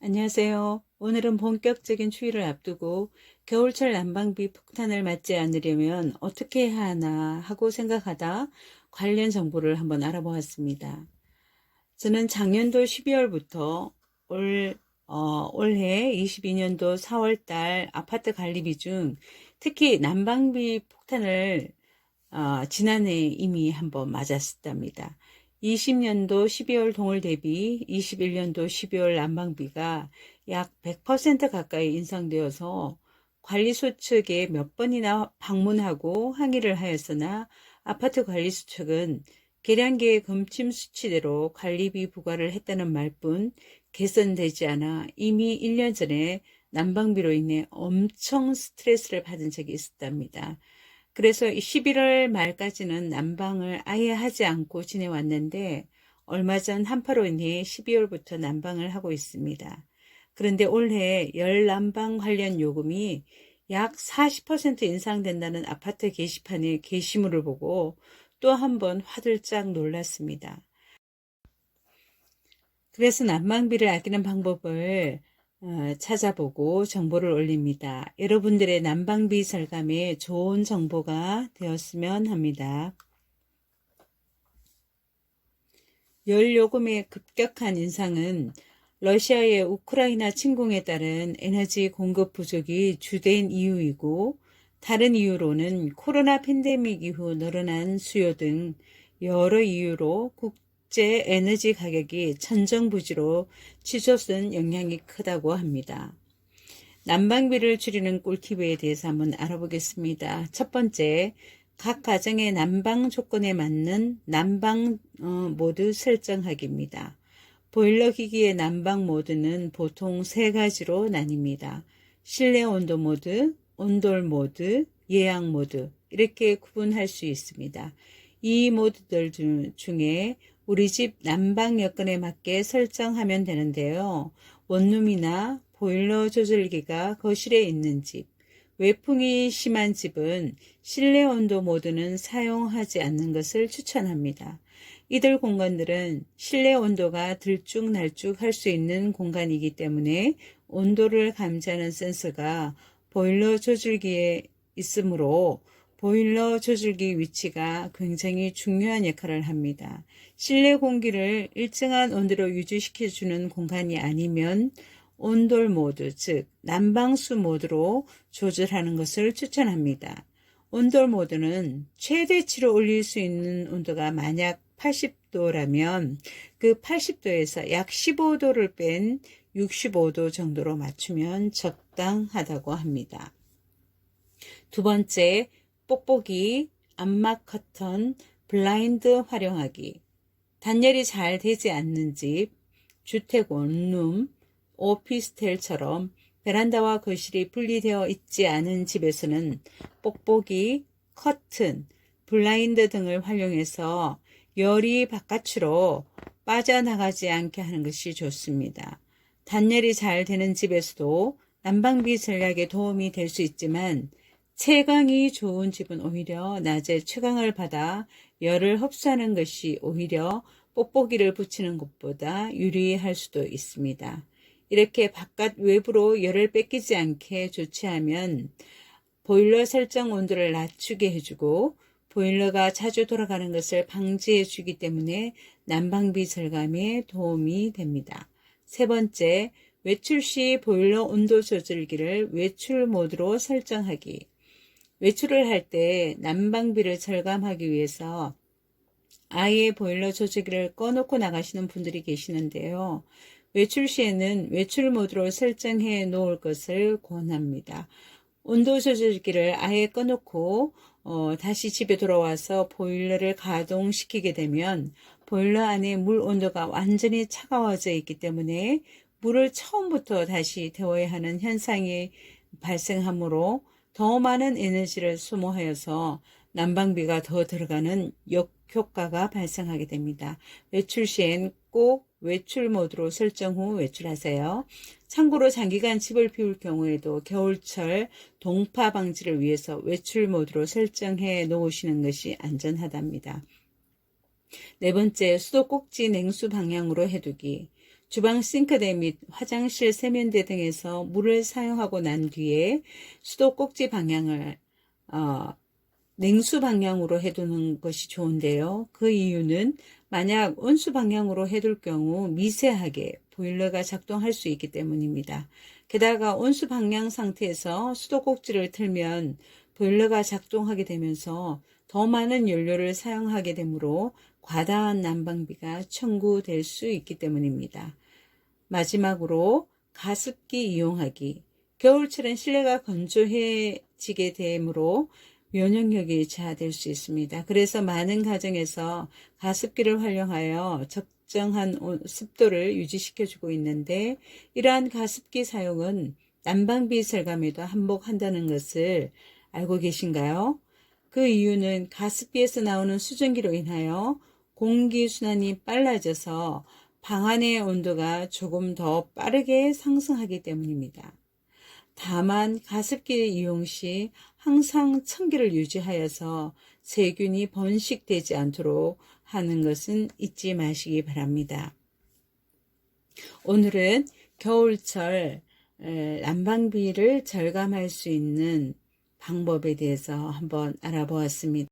안녕하세요. 오늘은 본격적인 추위를 앞두고 겨울철 난방비 폭탄을 맞지 않으려면 어떻게 해야 하나 하고 생각하다 관련 정보를 한번 알아보았습니다. 저는 작년도 12월부터 올해 22년도 4월달 아파트 관리비 중 특히 난방비 폭탄을 지난해 이미 한번 맞았답니다. 20년도 12월 동월 대비 21년도 12월 난방비가 약 100% 가까이 인상되어서 관리소 측에 몇 번이나 방문하고 항의를 하였으나 아파트 관리소 측은 계량기의 검침 수치대로 관리비 부과를 했다는 말뿐 개선되지 않아 이미 1년 전에 난방비로 인해 엄청 스트레스를 받은 적이 있었답니다. 그래서 11월 말까지는 난방을 아예 하지 않고 지내왔는데 얼마 전 한파로 인해 12월부터 난방을 하고 있습니다. 그런데 올해 열 난방 관련 요금이 약 40% 인상된다는 아파트 게시판의 게시물을 보고 또 한 번 화들짝 놀랐습니다. 그래서 난방비를 아끼는 방법을 찾아보고 정보를 올립니다. 여러분들의 난방비 절감에 좋은 정보가 되었으면 합니다. 열요금의 급격한 인상은 러시아의 우크라이나 침공에 따른 에너지 공급 부족이 주된 이유이고, 다른 이유로는 코로나 팬데믹 이후 늘어난 수요 등 여러 이유로 국제 에너지 가격이 천정부지로 치솟은 영향이 크다고 합니다. 난방비를 줄이는 꿀팁에 대해서 한번 알아보겠습니다. 첫 번째, 각 가정의 난방 조건에 맞는 난방 모드 설정하기입니다. 보일러 기기의 난방 모드는 보통 세 가지로 나뉩니다. 실내 온도 모드, 온돌 모드, 예약 모드 이렇게 구분할 수 있습니다. 이 모드들 중에 우리 집 난방 여건에 맞게 설정하면 되는데요. 원룸이나 보일러 조절기가 거실에 있는 집, 외풍이 심한 집은 실내 온도 모드는 사용하지 않는 것을 추천합니다. 이들 공간들은 실내 온도가 들쭉날쭉 할 수 있는 공간이기 때문에 온도를 감지하는 센서가 보일러 조절기에 있으므로 보일러 조절기 위치가 굉장히 중요한 역할을 합니다. 실내 공기를 일정한 온도로 유지시켜주는 공간이 아니면 온돌 모드, 즉 난방수 모드로 조절하는 것을 추천합니다. 온돌 모드는 최대치로 올릴 수 있는 온도가 만약 80도라면 그 80도에서 약 15도를 뺀 65도 정도로 맞추면 적당하다고 합니다. 두 번째, 뽁뽁이, 암막 커튼, 블라인드 활용하기. 단열이 잘 되지 않는 집, 주택 원룸, 오피스텔처럼 베란다와 거실이 분리되어 있지 않은 집에서는 뽁뽁이, 커튼, 블라인드 등을 활용해서 열이 바깥으로 빠져나가지 않게 하는 것이 좋습니다. 단열이 잘 되는 집에서도 난방비 절약에 도움이 될 수 있지만 채광이 좋은 집은 오히려 낮에 채광을 받아 열을 흡수하는 것이 오히려 뽁뽁이를 붙이는 것보다 유리할 수도 있습니다. 이렇게 바깥 외부로 열을 뺏기지 않게 조치하면 보일러 설정 온도를 낮추게 해주고 보일러가 자주 돌아가는 것을 방지해 주기 때문에 난방비 절감에 도움이 됩니다. 세 번째, 외출 시 보일러 온도 조절기를 외출 모드로 설정하기. 외출을 할 때 난방비를 절감하기 위해서 아예 보일러 조절기를 꺼놓고 나가시는 분들이 계시는데요. 외출 시에는 외출 모드로 설정해 놓을 것을 권합니다. 온도 조절기를 아예 꺼놓고 다시 집에 돌아와서 보일러를 가동시키게 되면 보일러 안에 물 온도가 완전히 차가워져 있기 때문에 물을 처음부터 다시 데워야 하는 현상이 발생하므로 더 많은 에너지를 소모하여서 난방비가 더 들어가는 역효과가 발생하게 됩니다. 외출 시엔 꼭 외출 모드로 설정 후 외출하세요. 참고로 장기간 집을 비울 경우에도 겨울철 동파 방지를 위해서 외출 모드로 설정해 놓으시는 것이 안전하답니다. 네 번째, 수도꼭지 냉수 방향으로 해두기. 주방 싱크대 및 화장실 세면대 등에서 물을 사용하고 난 뒤에 수도 꼭지 방향을 냉수 방향으로 해두는 것이 좋은데요. 그 이유는 만약 온수 방향으로 해둘 경우 미세하게 보일러가 작동할 수 있기 때문입니다. 게다가 온수 방향 상태에서 수도 꼭지를 틀면 보일러가 작동하게 되면서 더 많은 연료를 사용하게 되므로 과다한 난방비가 청구될 수 있기 때문입니다. 마지막으로 가습기 이용하기. 겨울철엔 실내가 건조해지게 되므로 면역력이 저하될 수 있습니다. 그래서 많은 가정에서 가습기를 활용하여 적정한 습도를 유지시켜주고 있는데, 이러한 가습기 사용은 난방비 절감에도 한몫한다는 것을 알고 계신가요? 그 이유는 가습기에서 나오는 수증기로 인하여 공기순환이 빨라져서 방 안의 온도가 조금 더 빠르게 상승하기 때문입니다. 다만 가습기 이용 시 항상 청기를 유지하여서 세균이 번식되지 않도록 하는 것은 잊지 마시기 바랍니다. 오늘은 겨울철 난방비를 절감할 수 있는 방법에 대해서 한번 알아보았습니다.